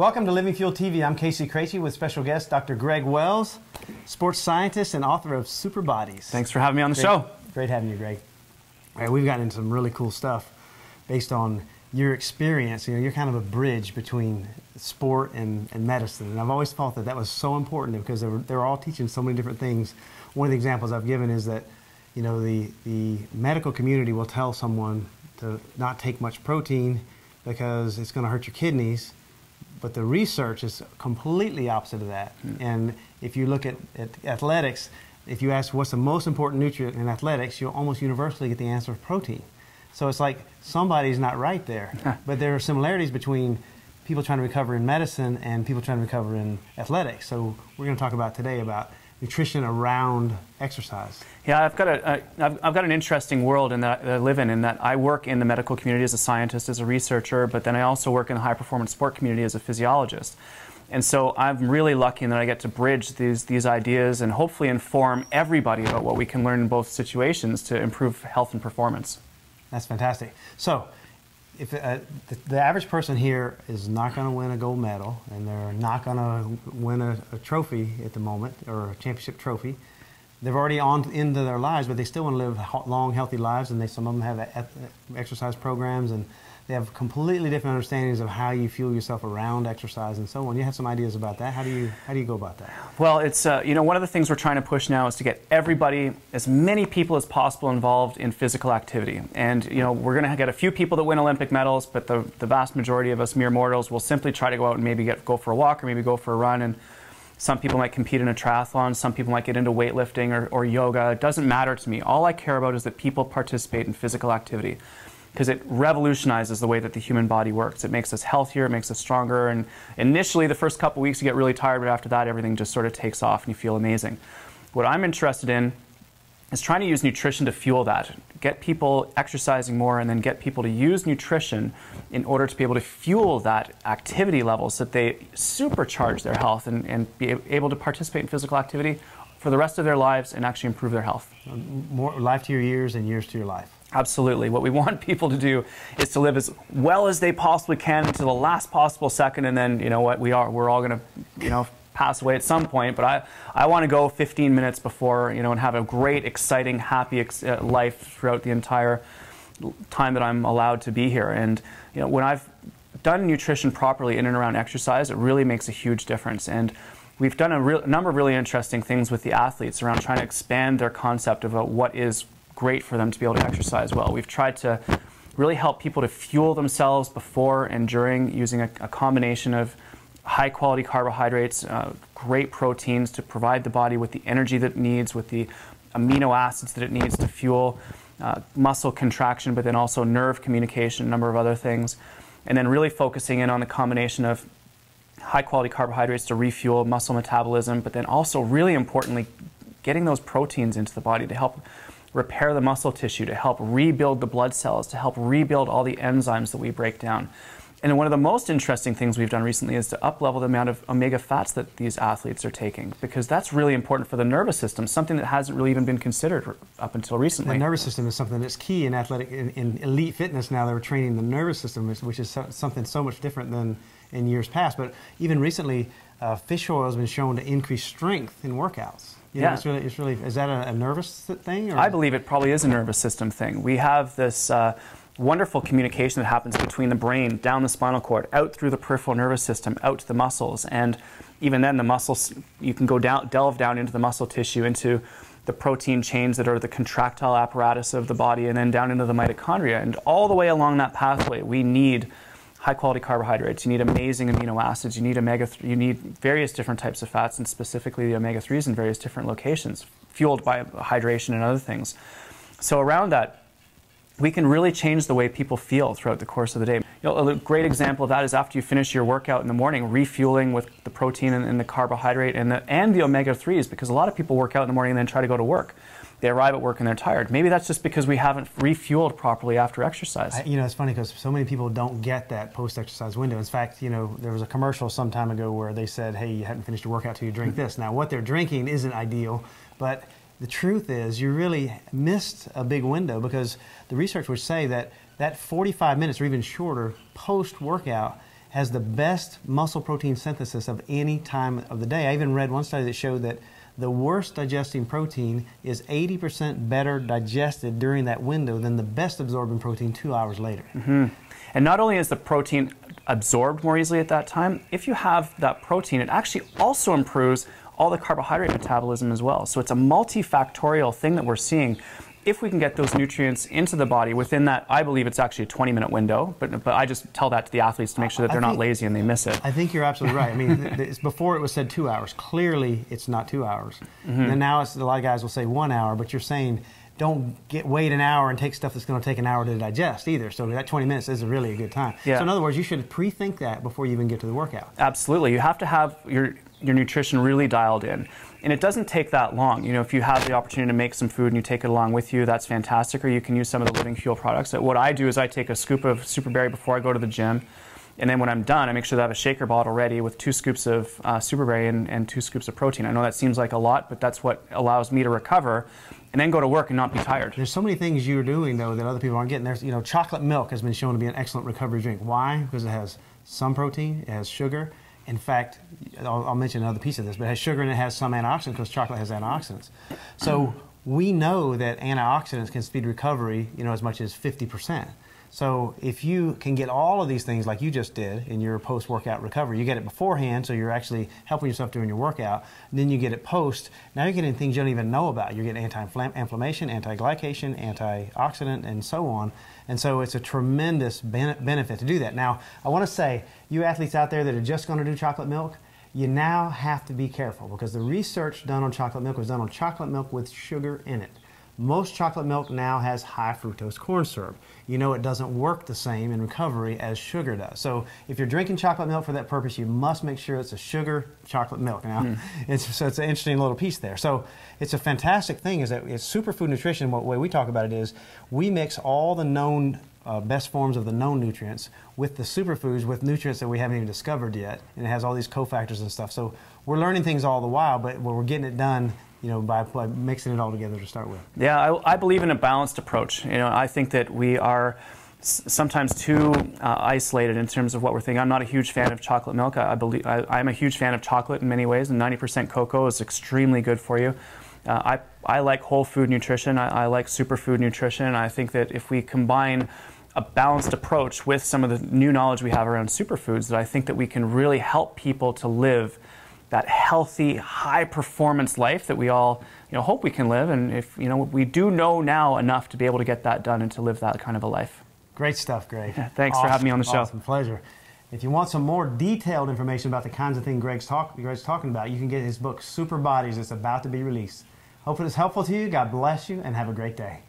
Welcome to Living Fuel TV. I'm Casey Craichy with special guest Dr. Greg Wells, sports scientist and author of SUPERBODIES. Thanks for having me on the show. Great having you, Greg. All right, we've gotten into some really cool stuff based on your experience. You know, you're kind of a bridge between sport and medicine, and I've always thought that that was so important because they're all teaching so many different things. One of the examples I've given is that, you know, the medical community will tell someone to not take much protein because it's going to hurt your kidneys. But the research is completely opposite of that. And if you look at athletics, if you ask what's the most important nutrient in athletics, you'll almost universally get the answer of protein. So it's like somebody's not right there. But there are similarities between people trying to recover in medicine and people trying to recover in athletics. So we're going to talk about today about nutrition around exercise. Yeah, I've got an interesting world in that I live in that I work in the medical community as a scientist, as a researcher, but then I also work in the high-performance sport community as a physiologist. And so I'm really lucky in that I get to bridge these ideas and hopefully inform everybody about what we can learn in both situations to improve health and performance. That's fantastic. So, if the average person here is not going to win a gold medal and they're not going to win a trophy at the moment, or a championship trophy, they've already on into their lives, but they still want to live long, healthy lives, and some of them have exercise programs, and they have completely different understandings of how you fuel yourself around exercise and so on. You have some ideas about that. How do you go about that? Well, it's you know, one of the things we're trying to push now is to get everybody, as many people as possible, involved in physical activity. And you know, we're going to get a few people that win Olympic medals, but the vast majority of us mere mortals will simply try to go out and maybe go for a walk or maybe go for a run. And some people might compete in a triathlon, some people might get into weightlifting or yoga. It doesn't matter to me. All I care about is that people participate in physical activity, because it revolutionizes the way that the human body works. It makes us healthier, it makes us stronger, and initially the first couple weeks you get really tired, but after that everything just sort of takes off and you feel amazing. What I'm interested in is trying to use nutrition to fuel that, get people exercising more, and then get people to use nutrition in order to be able to fuel that activity level so that they supercharge their health and be able to participate in physical activity for the rest of their lives and actually improve their health. More life to your years and years to your life. Absolutely. What we want people to do is to live as well as they possibly can to the last possible second, and then, you know what, we're all going to, you know, pass away at some point, but I want to go 15 minutes before, you know, and have a great, exciting, happy life throughout the entire time that I'm allowed to be here. And, you know, when I've done nutrition properly in and around exercise, it really makes a huge difference. And we've done a number of really interesting things with the athletes around trying to expand their concept about what is great for them to be able to exercise well. We've tried to really help people to fuel themselves before and during using a combination of high-quality carbohydrates, great proteins to provide the body with the energy that it needs, with the amino acids that it needs to fuel muscle contraction, but then also nerve communication, a number of other things. And then really focusing in on the combination of high-quality carbohydrates to refuel muscle metabolism, but then also, really importantly, getting those proteins into the body to help repair the muscle tissue, to help rebuild the blood cells, to help rebuild all the enzymes that we break down. And one of the most interesting things we've done recently is to up-level the amount of omega fats that these athletes are taking, because that's really important for the nervous system, something that hasn't really even been considered up until recently. The nervous system is something that's key in in elite fitness now. They're training the nervous system, which is something so much different than in years past. But even recently, fish oil has been shown to increase strength in workouts. You know, it's really, is that a nervous thing? Or? I believe it probably is a nervous system thing. We have this wonderful communication that happens between the brain, down the spinal cord, out through the peripheral nervous system, out to the muscles. And even then the muscles, you can go delve down into the muscle tissue, into the protein chains that are the contractile apparatus of the body, and then down into the mitochondria. And all the way along that pathway, we need high-quality carbohydrates, you need amazing amino acids, you need omega-3, you need various different types of fats, and specifically the omega-3s in various different locations, fueled by hydration and other things. So around that, we can really change the way people feel throughout the course of the day. You know, a great example of that is after you finish your workout in the morning, refueling with the protein and the carbohydrate and the omega-3s, because a lot of people work out in the morning and then try to go to work. They arrive at work and they're tired. Maybe that's just because we haven't refueled properly after exercise. You know, it's funny because so many people don't get that post-exercise window. In fact, you know, there was a commercial some time ago where they said, hey, you hadn't finished your workout till you drink this. Now, what they're drinking isn't ideal, but the truth is you really missed a big window, because the research would say that 45 minutes or even shorter post-workout has the best muscle protein synthesis of any time of the day. I even read one study that showed that the worst digesting protein is 80% better digested during that window than the best absorbing protein 2 hours later. Mm-hmm. And not only is the protein absorbed more easily at that time, if you have that protein, it actually also improves all the carbohydrate metabolism as well. So it's a multifactorial thing that we're seeing. If we can get those nutrients into the body within that, I believe it's actually a 20-minute window, but I just tell that to the athletes to make sure that they're not lazy and they miss it. I think you're absolutely right. I mean, before it was said 2 hours. Clearly, it's not 2 hours. Mm-hmm. And now a lot of guys will say 1 hour, but you're saying don't wait an hour and take stuff that's going to take an hour to digest either. So that 20 minutes is really a good time. Yeah. So in other words, you should pre-think that before you even get to the workout. Absolutely. You have to have your nutrition really dialed in. And it doesn't take that long. You know, if you have the opportunity to make some food and you take it along with you, that's fantastic. Or you can use some of the Living Fuel products. What I do is I take a scoop of SUPERBERRY before I go to the gym. And then when I'm done, I make sure that I have a shaker bottle ready with 2 scoops of SUPERBERRY and 2 scoops of protein. I know that seems like a lot, but that's what allows me to recover and then go to work and not be tired. There's so many things you're doing, though, that other people aren't getting. There's, you know, chocolate milk has been shown to be an excellent recovery drink. Why? Because it has some protein, it has sugar. In fact, I'll mention another piece of this, but it has sugar and it has some antioxidants because chocolate has antioxidants. So we know that antioxidants can speed recovery, you know, as much as 50%. So if you can get all of these things like you just did in your post-workout recovery, you get it beforehand, so you're actually helping yourself during your workout, then you get it post, now you're getting things you don't even know about. You're getting anti-inflammation, anti-glycation, antioxidant, and so on. And so it's a tremendous benefit to do that. Now, I want to say, you athletes out there that are just going to do chocolate milk, you now have to be careful because the research done on chocolate milk was done on chocolate milk with sugar in it. Most chocolate milk now has high fructose corn syrup. You know it doesn't work the same in recovery as sugar does. So if you're drinking chocolate milk for that purpose, you must make sure it's a sugar chocolate milk. Now, so it's an interesting little piece there. So it's a fantastic thing is that it's superfood nutrition. The way we talk about it is we mix all the known best forms of the known nutrients with the superfoods with nutrients that we haven't even discovered yet. And it has all these cofactors and stuff. So we're learning things all the while, but we're getting it done, you know, by mixing it all together to start with. Yeah, I believe in a balanced approach. You know, I think that we are sometimes too isolated in terms of what we're thinking. I'm not a huge fan of chocolate milk. I'm a huge fan of chocolate in many ways, and 90% cocoa is extremely good for you. I like whole food nutrition. I like superfood nutrition. And I think that if we combine a balanced approach with some of the new knowledge we have around superfoods, that I think that we can really help people to live that healthy, high-performance life that we all, you know, hope we can live. And if, you know, we do know now enough to be able to get that done and to live that kind of a life. Great stuff, Greg. Yeah, thanks for having me on the show. Awesome, pleasure. If you want some more detailed information about the kinds of things Greg's talking about, you can get his book, SUPERBODIES. It's about to be released. Hope it is helpful to you. God bless you, and have a great day.